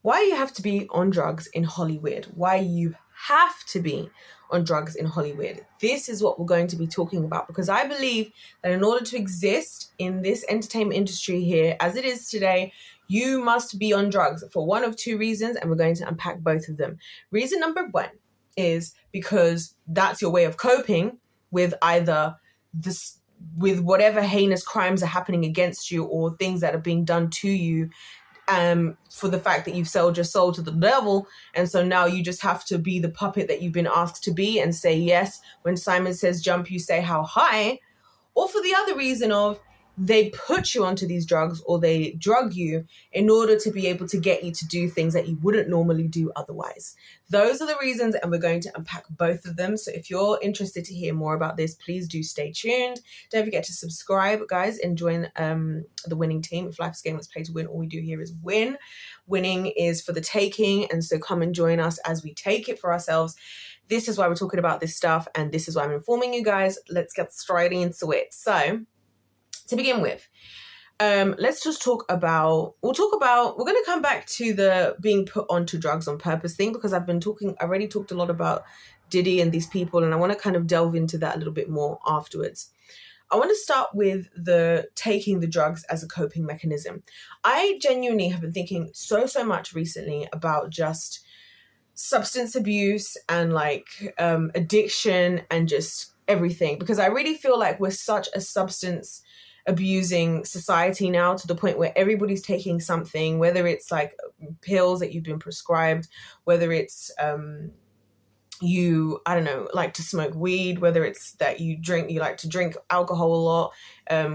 why you have to be on drugs in Hollyweird, why you have to be on drugs in Hollyweird. This is what we're going to be talking about, because I believe that in order to exist in this entertainment industry here as it is today, you must be on drugs for one of two reasons, and we're going to unpack both of them. Reason number one is because that's your way of coping with either this, with whatever heinous crimes are happening against you or things that are being done to you, for the fact that you've sold your soul to the devil. And so now you just have to be the puppet that you've been asked to be and say yes. When Simon says jump, you say how high. Or for the other reason of they put you onto these drugs or they drug you in order to be able to get you to do things that you wouldn't normally do otherwise. Those are the reasons, and we're going to unpack both of them. So if you're interested to hear more about this, please do stay tuned. Don't forget to subscribe, guys, and join the winning team. If life's a game, let's play to win. All we do here is win. Winning is for the taking, and so come and join us as we take it for ourselves. This is why we're talking about this stuff, and this is why I'm informing you guys. Let's get straight into it. So, to begin with, let's just we're going to come back to the being put onto drugs on purpose thing, because I already talked a lot about Diddy and these people, and I want to kind of delve into that a little bit more afterwards. I want to start with the taking the drugs as a coping mechanism. I genuinely have been thinking so much recently about just substance abuse and addiction and just everything, because I really feel like we're such a substance abusing society now, to the point where everybody's taking something, whether it's like pills that you've been prescribed, whether it's you like to smoke weed, whether it's that you like to drink alcohol a lot,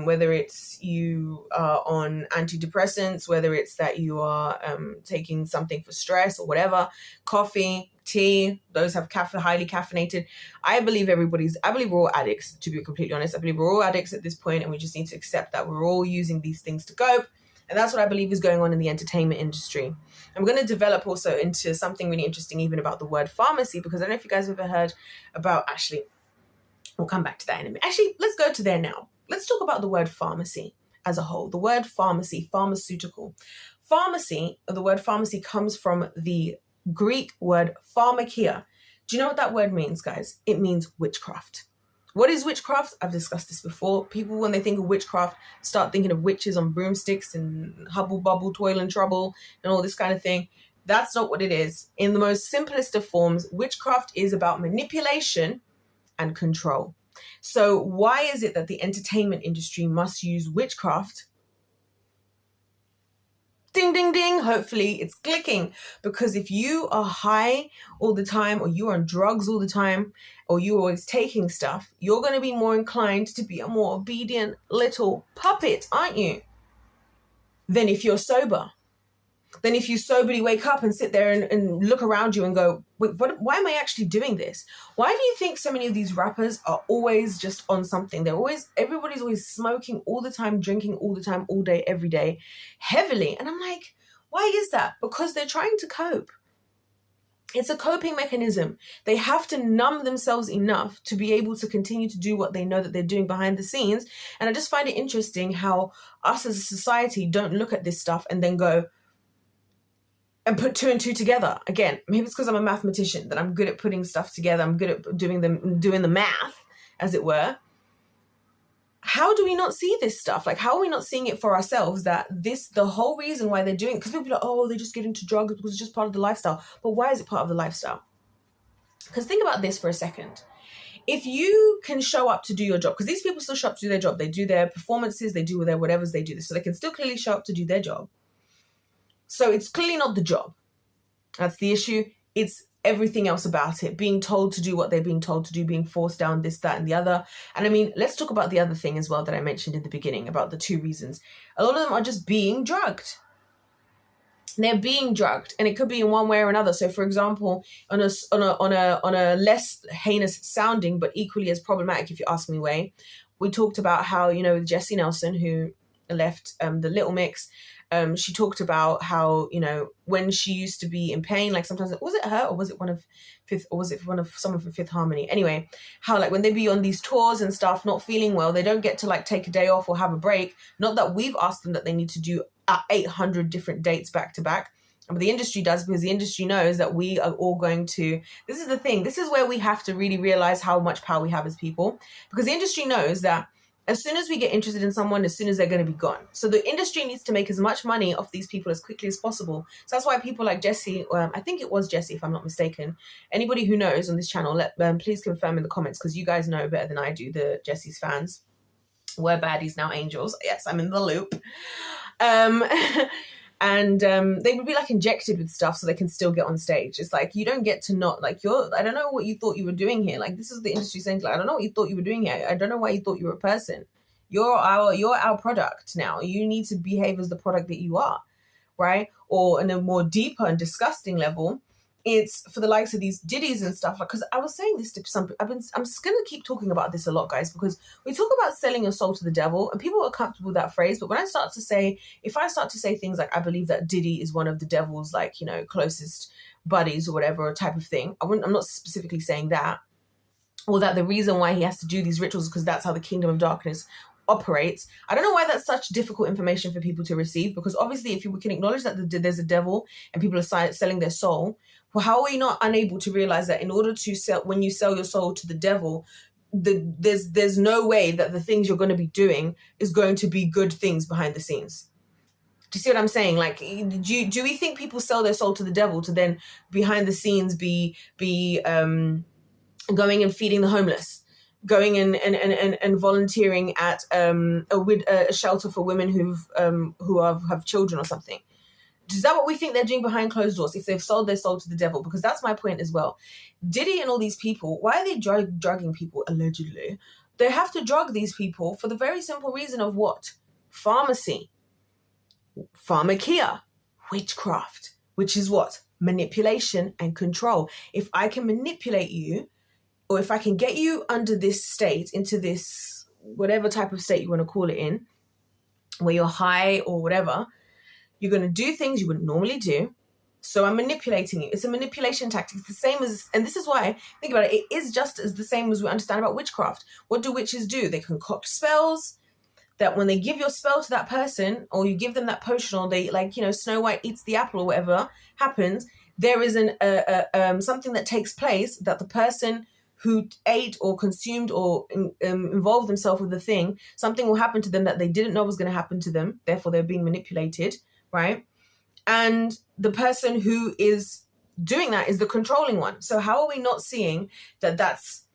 whether it's you are on antidepressants, whether it's that you are taking something for stress or whatever, coffee, tea, those have highly caffeinated. I believe we're all addicts, to be completely honest. I believe we're all addicts at this point, and we just need to accept that we're all using these things to cope. And that's what I believe is going on in the entertainment industry. I'm going to develop also into something really interesting, even about the word pharmacy, because I don't know if you guys have ever heard about, actually, we'll come back to that in a minute. Actually, let's go to there now. Let's talk about the word pharmacy as a whole. The word pharmacy, pharmaceutical. Pharmacy, or the word pharmacy, comes from the Greek word pharmakia. Do you know what that word means, guys? It means witchcraft. What is witchcraft? I've discussed this before. People, when they think of witchcraft, start thinking of witches on broomsticks and hubble bubble, toil and trouble, and all this kind of thing. That's not what it is. In the most simplest of forms, witchcraft is about manipulation and control. So why is it that the entertainment industry must use witchcraft? Ding, ding, ding. Hopefully it's clicking. Because if you are high all the time, or you're on drugs all the time, or you're always taking stuff, you're going to be more inclined to be a more obedient little puppet, aren't you? Than if you're sober. Then if you soberly wake up and sit there and look around you and go, wait, why am I actually doing this? Why do you think so many of these rappers are always just on something? Everybody's always smoking all the time, drinking all the time, all day, every day, heavily. And I'm like, why is that? Because they're trying to cope. It's a coping mechanism. They have to numb themselves enough to be able to continue to do what they know that they're doing behind the scenes. And I just find it interesting how us as a society don't look at this stuff and then go, and put two and two together. Again, maybe it's because I'm a mathematician, that I'm good at putting stuff together. I'm good at doing the math, as it were. How do we not see this stuff? Like, how are we not seeing it for ourselves, that the whole reason why they're doing it, because people are like, oh, they just get into drugs because it's just part of the lifestyle. But why is it part of the lifestyle? Because think about this for a second. If you can show up to do your job, because these people still show up to do their job, they do their performances, they do their whatevers, they do this, so they can still clearly show up to do their job. So it's clearly not the job. That's the issue. It's everything else about it. Being told to do what they're being told to do, being forced down this, that, and the other. And I mean, let's talk about the other thing as well that I mentioned in the beginning about the two reasons. A lot of them are just being drugged. They're being drugged, and it could be in one way or another. So, for example, on a less heinous sounding but equally as problematic, if you ask me, way, we talked about how, with Jessie Nelson, who left the Little Mix. She talked about how, when she used to be in pain, like sometimes, was it her or was it one of someone from Fifth Harmony? Anyway, how when they be on these tours and stuff, not feeling well, they don't get to take a day off or have a break. Not that we've asked them that they need to do 800 different dates back to back. But the industry does, because the industry knows that we are all going to, this is the thing, this is where we have to really realize how much power we have as people, because the industry knows that as soon as we get interested in someone, as soon as they're going to be gone. So the industry needs to make as much money off these people as quickly as possible. So that's why people like Jesse, I think it was Jesse, if I'm not mistaken. Anybody who knows on this channel, please confirm in the comments, because you guys know better than I do, the Jesse's fans. We're baddies, now angels. Yes, I'm in the loop. And they would be like injected with stuff so they can still get on stage. It's like, you don't get to not, like, I don't know what you thought you were doing here. Like, this is the industry saying, like, I don't know what you thought you were doing here. I don't know why you thought you were a person. You're our product now. You need to behave as the product that you are, right? Or in a more deeper and disgusting level, it's for the likes of these Diddies and stuff. Like, because I was saying this to some, I'm just going to keep talking about this a lot, guys, because we talk about selling your soul to the devil and people are comfortable with that phrase. But when if I start to say things like, I believe that Diddy is one of the devil's, like, you know, closest buddies or whatever type of thing, I'm not specifically saying that, or that the reason why he has to do these rituals is because that's how the kingdom of darkness operates. I don't know why that's such difficult information for people to receive, because obviously if we can acknowledge that there's a devil and people are selling their soul, well, how are we not unable to realize that in order to sell, when you sell your soul to the devil, there's no way that the things you're going to be doing is going to be good things behind the scenes? Do you see what I'm saying? Like, do we think people sell their soul to the devil to then behind the scenes be going and feeding the homeless, going and volunteering at a shelter for women who have children or something? Is that what we think they're doing behind closed doors if they've sold their soul to the devil? Because that's my point as well. Diddy and all these people, why are they drugging people allegedly? They have to drug these people for the very simple reason of what? Pharmacy, pharmakia, witchcraft, which is what? Manipulation and control. If I can manipulate you, or if I can get you under this state, into this whatever type of state you want to call it in, where you're high or whatever, you're going to do things you wouldn't normally do. So I'm manipulating you. It's a manipulation tactic. It's the same as, and this is why, think about it, it is just as the same as we understand about witchcraft. What do witches do? They concoct spells that when they give your spell to that person, or you give them that potion, or they, like, you know, Snow White eats the apple or whatever happens, there is something that takes place that the person who ate or consumed or involved themselves with the thing, something will happen to them that they didn't know was going to happen to them. Therefore, they're being manipulated, right? And the person who is doing that is the controlling one. So how are we not seeing that that's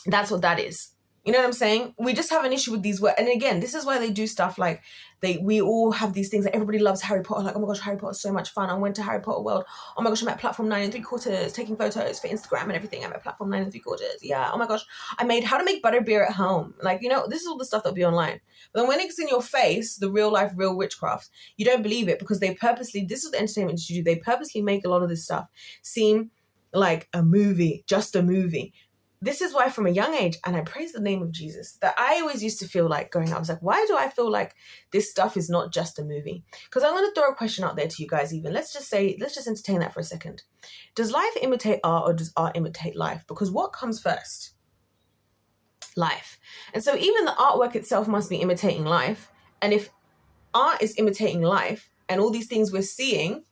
what that is? You know what I'm saying? We just have an issue with these words. And again, this is why they do stuff like we all have these things that everybody loves Harry Potter. Like, oh my gosh, Harry Potter is so much fun. I went to Harry Potter World. Oh my gosh, I'm at platform 9 3/4 taking photos for Instagram and everything. I'm at platform 9 3/4. Yeah. Oh my gosh, I made how to make butterbeer at home. Like, you know, this is all the stuff that'll be online. But then when it's in your face, the real life, real witchcraft, you don't believe it, because they purposely, this is the entertainment industry do. They purposely make a lot of this stuff seem like a movie, just a movie. This is why from a young age, and I praise the name of Jesus, that I always used to feel like growing up, I was like, why do I feel like this stuff is not just a movie? Because I'm going to throw a question out there to you guys even. Let's just entertain that for a second. Does life imitate art, or does art imitate life? Because what comes first? Life. And so even the artwork itself must be imitating life. And if art is imitating life, and all these things we're seeing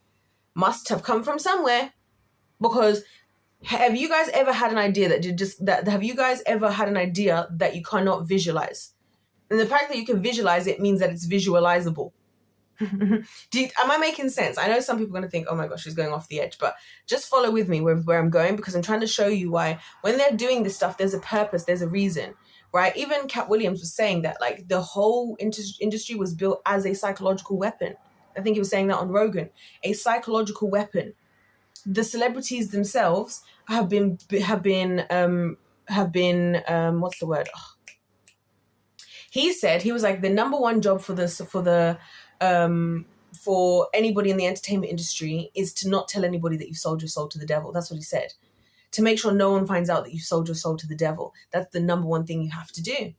must have come from somewhere, because have you guys ever had an idea have you guys ever had an idea that you cannot visualize? And the fact that you can visualize it means that it's visualizable. Am I making sense? I know some people are going to think, oh my gosh, she's going off the edge, but just follow with me where I'm going, because I'm trying to show you why when they're doing this stuff, there's a purpose, there's a reason, right? Even Cat Williams was saying that, like, the whole industry was built as a psychological weapon. I think he was saying that on Rogan, a psychological weapon. The celebrities themselves have been what's the word? Oh. He said, he was like, the number one job for anybody in the entertainment industry is to not tell anybody that you sold your soul to the devil. That's what he said. To make sure no one finds out that you sold your soul to the devil. That's the number one thing you have to do.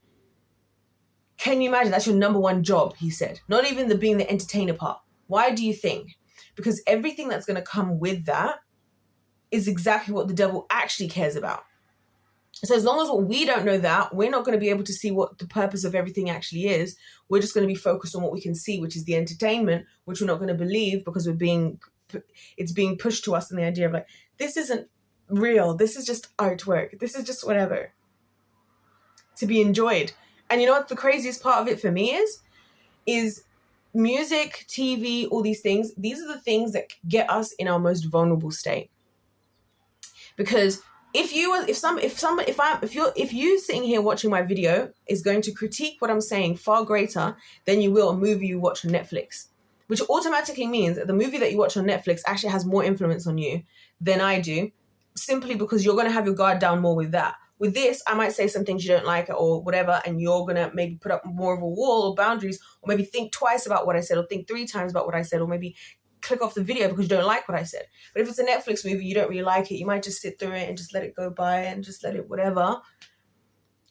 Can you imagine? That's your number one job, he said. Not even being the entertainer part. Why do you think? Because everything that's going to come with that is exactly what the devil actually cares about. So as long as we don't know that, we're not going to be able to see what the purpose of everything actually is. We're just going to be focused on what we can see, which is the entertainment, which we're not going to believe because it's being pushed to us in the idea of like, this isn't real. This is just artwork. This is just whatever to be enjoyed. And you know what the craziest part of it for me is music, TV, all these things. These are the things that get us in our most vulnerable state. Because if you sitting here watching my video is going to critique what I'm saying far greater than you will a movie you watch on Netflix, which automatically means that the movie that you watch on Netflix actually has more influence on you than I do, simply because you're going to have your guard down more with that. With this, I might say some things you don't like or whatever, and you're going to maybe put up more of a wall or boundaries, or maybe think twice about what I said, or think 3 times about what I said, or maybe click off the video because you don't like what I said. But if it's a Netflix movie, you don't really like it, you might just sit through it and just let it go by and just let it whatever.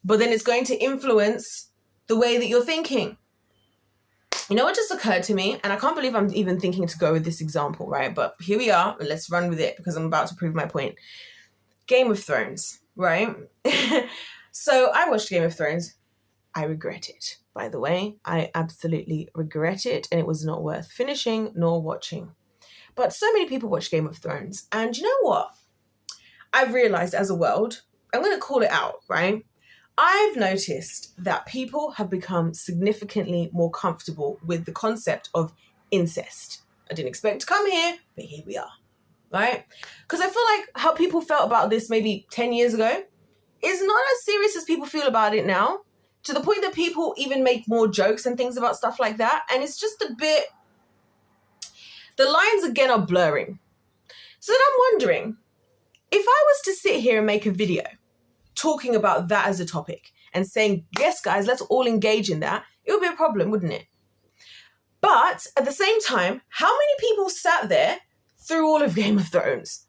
But then it's going to influence the way that you're thinking. You know what just occurred to me? And I can't believe I'm even thinking to go with this example, right? But here we are, and let's run with it because I'm about to prove my point. Game of Thrones, right? So I watched Game of Thrones. I regret it, by the way. I absolutely regret it, and it was not worth finishing nor watching. But so many people watch Game of Thrones, and you know what? I've realized as a world, I'm going to call it out, right? I've noticed that people have become significantly more comfortable with the concept of incest. I didn't expect to come here, but here we are, right? Because I feel like how people felt about this maybe 10 years ago is not as serious as people feel about it now, to the point that people even make more jokes and things about stuff like that. And it's just a bit, the lines again are blurring. So then I'm wondering, if I was to sit here and make a video talking about that as a topic and saying, yes, guys, let's all engage in that, it would be a problem, wouldn't it? But at the same time, how many people sat there through all of Game of Thrones?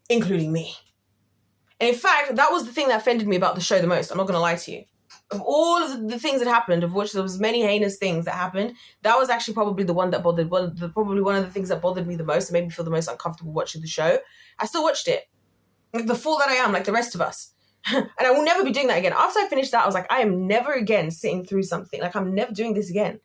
Including me. And in fact, that was the thing that offended me about the show the most. I'm not going to lie to you. Of all of the things that happened, of which there was many heinous things that happened, that was actually probably the one that probably one of the things that bothered me the most and made me feel the most uncomfortable watching the show. I still watched it. Like the fool that I am, like the rest of us. And I will never be doing that again. After I finished that, I was like, I am never again sitting through something. Like, I'm never doing this again.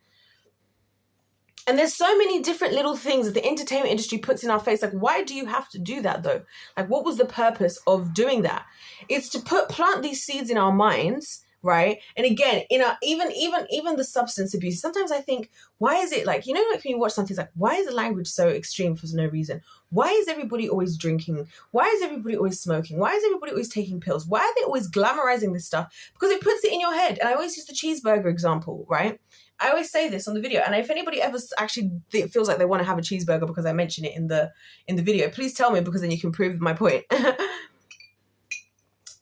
And there's so many different little things that the entertainment industry puts in our face. Like, why do you have to do that though? Like, what was the purpose of doing that? It's to plant these seeds in our minds, right? And again, even the substance abuse. Sometimes I think, why is it like, you know, like when you watch something, it's like, why is the language so extreme for no reason? Why is everybody always drinking? Why is everybody always smoking? Why is everybody always taking pills? Why are they always glamorizing this stuff? Because it puts it in your head. And I always use the cheeseburger example, right? I always say this on the video, and if anybody ever actually feels like they want to have a cheeseburger because I mention it in the video, please tell me, because then you can prove my point. But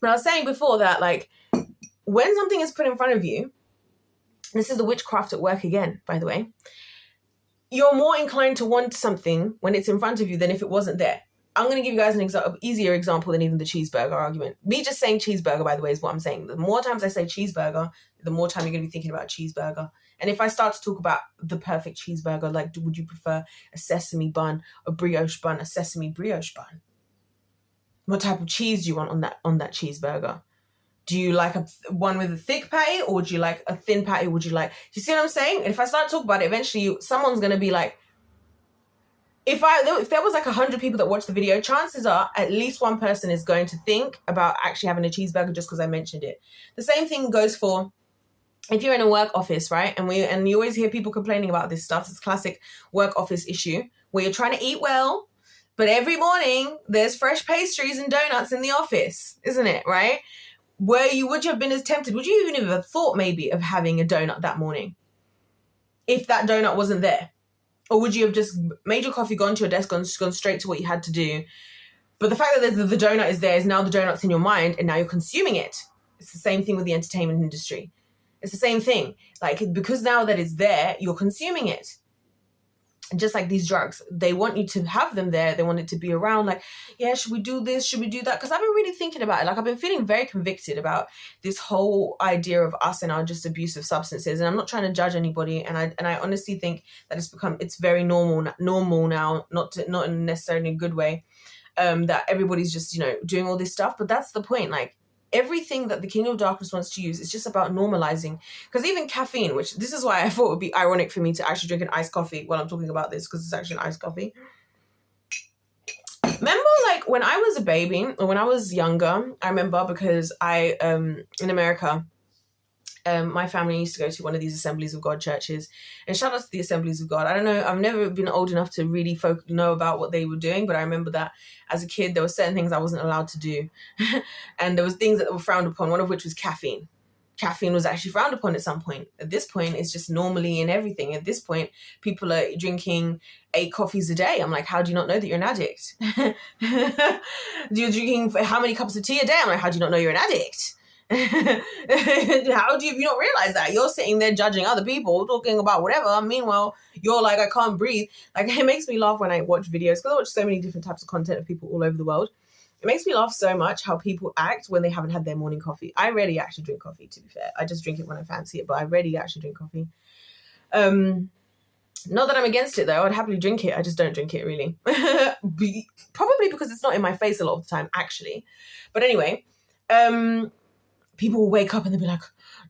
I was saying before that, like, when something is put in front of you, this is the witchcraft at work again, by the way, you're more inclined to want something when it's in front of you than if it wasn't there. I'm going to give you guys an easier example than even the cheeseburger argument. Me just saying cheeseburger, by the way, is what I'm saying. The more times I say cheeseburger, the more time you're going to be thinking about cheeseburger. And if I start to talk about the perfect cheeseburger, like, would you prefer a sesame bun, a brioche bun, a sesame brioche bun? What type of cheese do you want on that cheeseburger? Do you like one with a thick patty, or would you like a thin patty? Would you like, you see what I'm saying? And if I start to talk about it, eventually someone's going to be like, if there was like 100 people that watch the video, chances are at least one person is going to think about actually having a cheeseburger just because I mentioned it. The same thing goes for if you're in a work office, right? And you always hear people complaining about this stuff. It's a classic work office issue where you're trying to eat well, but every morning there's fresh pastries and donuts in the office, isn't it, right? Would you have been as tempted? Would you even have thought maybe of having a donut that morning if that donut wasn't there? Or would you have just made your coffee, gone to your desk, gone straight to what you had to do? But the fact that the donut is there is now the donut's in your mind, and now you're consuming it. It's the same thing with the entertainment industry. It's the same thing. Like, because now that it's there, you're consuming it. And just like these drugs, they want you to have them there. They want it to be around. Like, yeah, should we do this? Should we do that? Because I've been really thinking about it. Like, I've been feeling very convicted about this whole idea of us and our just abuse of substances. And I'm not trying to judge anybody. And I honestly think that it's very normal now, not in necessarily a good way. that everybody's just, doing all this stuff. But that's the point. Like, everything that the Kingdom of Darkness wants to use is just about normalizing. Because even caffeine, which this is why I thought it would be ironic for me to actually drink an iced coffee while I'm talking about this, because it's actually an iced coffee. Remember, like, when I was a baby, or when I was younger, I remember, because I, in America, my family used to go to one of these Assemblies of God churches, and shout out to the Assemblies of God. I don't know, I've never been old enough to really know about what they were doing, but I remember that as a kid, there were certain things I wasn't allowed to do. And there was things that were frowned upon, one of which was caffeine. Caffeine was actually frowned upon at some point. At this point, it's just normally in everything. At this point, people are drinking 8 coffees a day. I'm like, how do you not know that you're an addict? You're drinking how many cups of tea a day? I'm like, how do you not know you're an addict? How do you not realize that? You're sitting there judging other people, talking about whatever. Meanwhile, you're like, I can't breathe. Like, it makes me laugh when I watch videos, because I watch so many different types of content of people all over the world. It makes me laugh so much how people act when they haven't had their morning coffee. I rarely actually drink coffee, to be fair. I just drink it when I fancy it, but I rarely actually drink coffee. Not that I'm against it, though. I'd happily drink it. I just don't drink it, really. Probably because it's not in my face a lot of the time, actually. But anyway, people will wake up and they'll be like,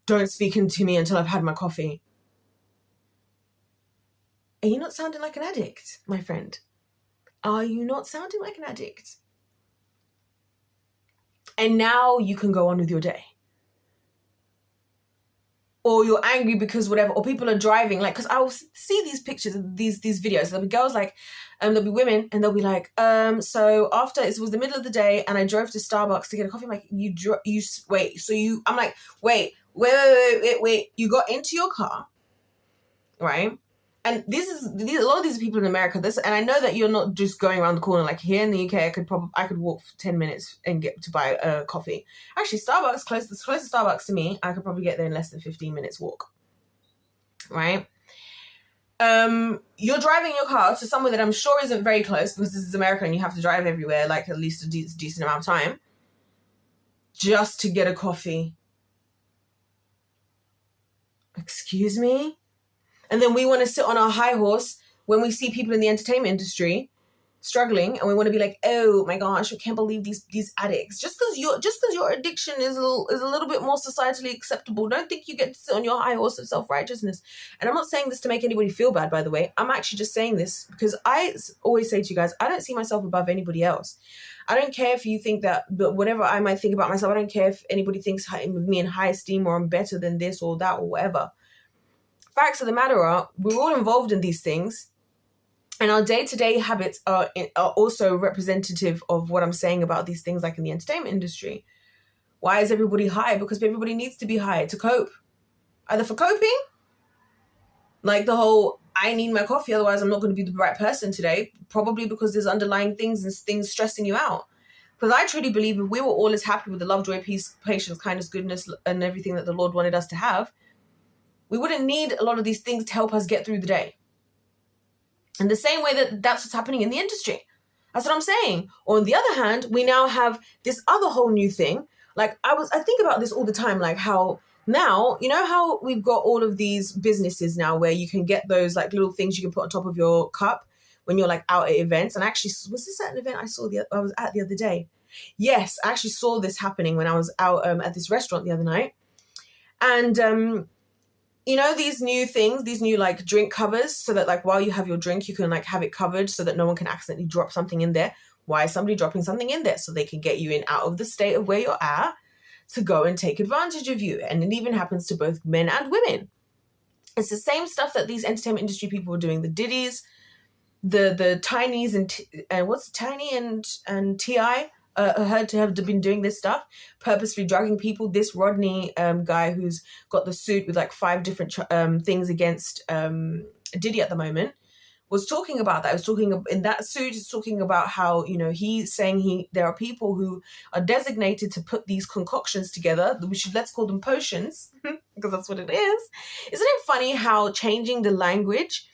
don't speak to me until I've had my coffee. Are you not sounding like an addict, my friend? Are you not sounding like an addict? And now you can go on with your day. Or you're angry because whatever, or people are driving, like, because I'll see these pictures, these videos. There'll be girls like, there'll be women, and they'll be like, so after, it was the middle of the day, and I drove to Starbucks to get a coffee. I'm like, I'm like, wait, you got into your car, right? And a lot of these people in America, and I know that you're not just going around the corner. Like, here in the UK, I could walk for 10 minutes and get to buy a coffee. Actually, Starbucks, the closest Starbucks to me, I could probably get there in less than 15 minutes walk, right? You're driving your car to somewhere that I'm sure isn't very close, because this is America and you have to drive everywhere, like, at least a decent amount of time, just to get a coffee. Excuse me? And then we want to sit on our high horse when we see people in the entertainment industry struggling, and we want to be like, oh my gosh, I can't believe these addicts. Just because your addiction is a little bit more societally acceptable, don't think you get to sit on your high horse of self-righteousness. And I'm not saying this to make anybody feel bad, by the way. I'm actually just saying this because I always say to you guys, I don't see myself above anybody else. I don't care if you think that, but whatever I might think about myself, I don't care if anybody thinks of me in high esteem, or I'm better than this or that or whatever. Facts of the matter are, we're all involved in these things, and our day-to-day habits are also representative of what I'm saying about these things, like in the entertainment industry. Why is everybody high? Because everybody needs to be high to cope. Either for coping, like the whole, I need my coffee, otherwise I'm not going to be the right person today, probably because there's underlying things and things stressing you out. Because I truly believe if we were all as happy with the love, joy, peace, patience, kindness, goodness, and everything that the Lord wanted us to have, we wouldn't need a lot of these things to help us get through the day. In the same way that's what's happening in the industry. That's what I'm saying. Or on the other hand, we now have this other whole new thing. Like, I think about this all the time, like how now, you know how we've got all of these businesses now where you can get those like little things you can put on top of your cup when you're like out at events. And actually, was this at an event I was at the other day? Yes, I actually saw this happening when I was out at this restaurant the other night. And you know, these new things, these new like drink covers, so that like while you have your drink, you can like have it covered so that no one can accidentally drop something in there. Why is somebody dropping something in there? So they can get you in out of the state of where you're at to go and take advantage of you. And it even happens to both men and women. It's the same stuff that these entertainment industry people are doing. The Diddies, the Tinys and what's Tiny and T.I. Heard to have been doing this stuff, purposefully drugging people. This Rodney guy who's got the suit with like 5 different things against Diddy at the moment was talking about that. I was talking in that suit, is talking about how, you know, he's saying there are people who are designated to put these concoctions together. Let's call them potions because that's what it is. Isn't it funny how changing the language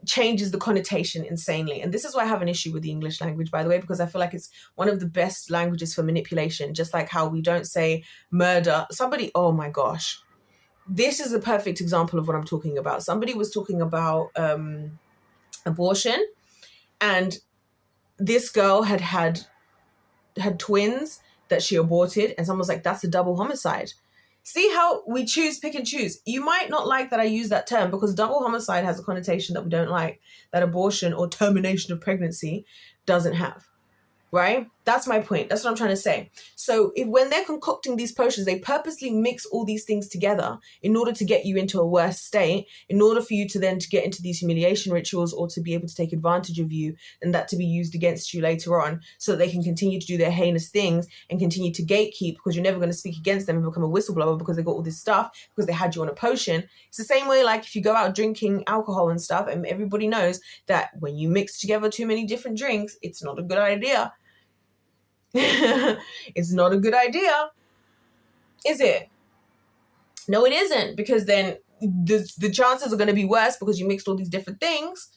changes the connotation insanely? And this is why I have an issue with the English language, by the way, because I feel like it's one of the best languages for manipulation. Just like how we don't say murder. Oh my gosh, this is a perfect example of what I'm talking about. Somebody was talking about abortion, and this girl had had twins that she aborted, and someone was like, that's a double homicide. See how we pick and choose. You might not like that I use that term because double homicide has a connotation that we don't like, that abortion or termination of pregnancy doesn't have. Right? That's my point. That's what I'm trying to say. So when they're concocting these potions, they purposely mix all these things together in order to get you into a worse state, in order for you to then to get into these humiliation rituals or to be able to take advantage of you and that to be used against you later on so that they can continue to do their heinous things and continue to gatekeep because you're never going to speak against them and become a whistleblower because they got all this stuff because they had you on a potion. It's the same way like if you go out drinking alcohol and stuff, and everybody knows that when you mix together too many different drinks, it's not a good idea. It's not a good idea, is it? No, it isn't, because then the chances are going to be worse because you mixed all these different things.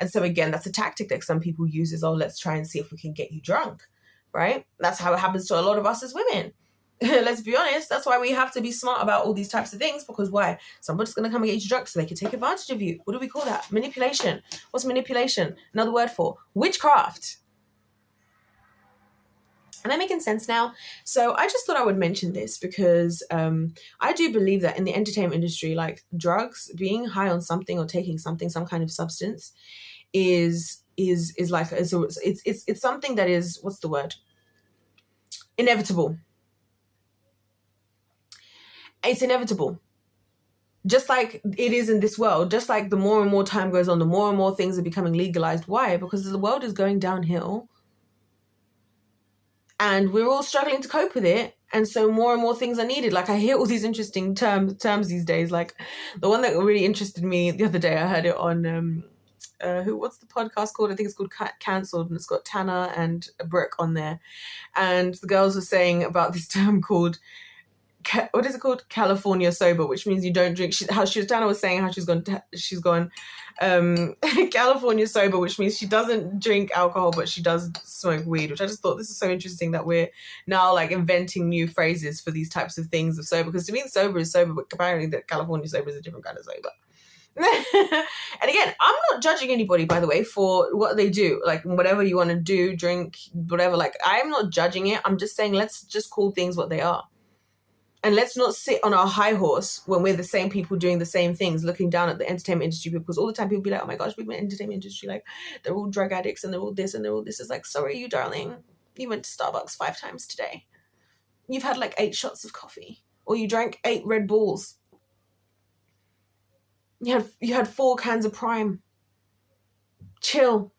And so again, that's a tactic that some people use is, oh, let's try and see if we can get you drunk, right? That's how it happens to a lot of us as women. Let's be honest. That's why we have to be smart about all these types of things, because why? Somebody's going to come and get you drunk so they can take advantage of you. What do we call that? Manipulation. What's manipulation? Another word for witchcraft. Am I making sense now? So I just thought I would mention this because I do believe that in the entertainment industry, like drugs, being high on something or taking something, some kind of substance, is like it's something that is, what's the word? Inevitable. It's inevitable. Just like it is in this world, just like the more and more time goes on, the more and more things are becoming legalized. Why? Because the world is going downhill. And we're all struggling to cope with it. And so more and more things are needed. Like I hear all these interesting terms these days. Like the one that really interested me the other day, I heard it on, what's the podcast called? I think it's called Cancelled, and it's got Tana and Brooke on there. And the girls were saying about this term called, what is it called? California sober, which means you don't drink. Tana was saying how she's gone California sober, which means she doesn't drink alcohol, but she does smoke weed, which I just thought this is so interesting that we're now like inventing new phrases for these types of things of sober, because to me sober is sober, but apparently that California sober is a different kind of sober. And again, I'm not judging anybody, by the way, for what they do, like whatever you want to do, drink, whatever, like I'm not judging it. I'm just saying let's just call things what they are. And let's not sit on our high horse when we're the same people doing the same things, looking down at the entertainment industry, because all the time people be like, oh my gosh, people in the entertainment industry, like they're all drug addicts and they're all this and they're all this. It's like, sorry, you darling, you went to Starbucks 5 times today. You've had like 8 shots of coffee, or you drank 8 Red Bulls. You had 4 cans of Prime. Chill.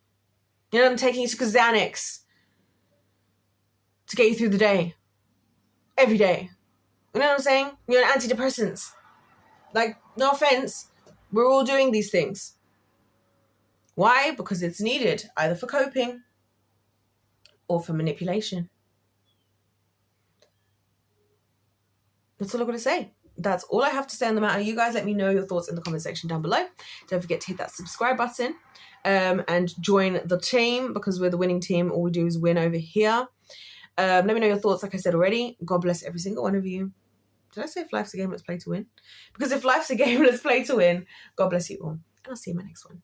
You know, I'm taking you to Xanax to get you through the day. Every day. You know what I'm saying? You're on antidepressants. Like, no offense, we're all doing these things. Why? Because it's needed, either for coping or for manipulation. That's all I've got to say. That's all I have to say on the matter. You guys let me know your thoughts in the comment section down below. Don't forget to hit that subscribe button and join the team, because we're the winning team. All we do is win over here. Let me know your thoughts, like I said already. God bless every single one of you. Did I say if life's a game, let's play to win? Because if life's a game, let's play to win. God bless you all. And I'll see you in my next one.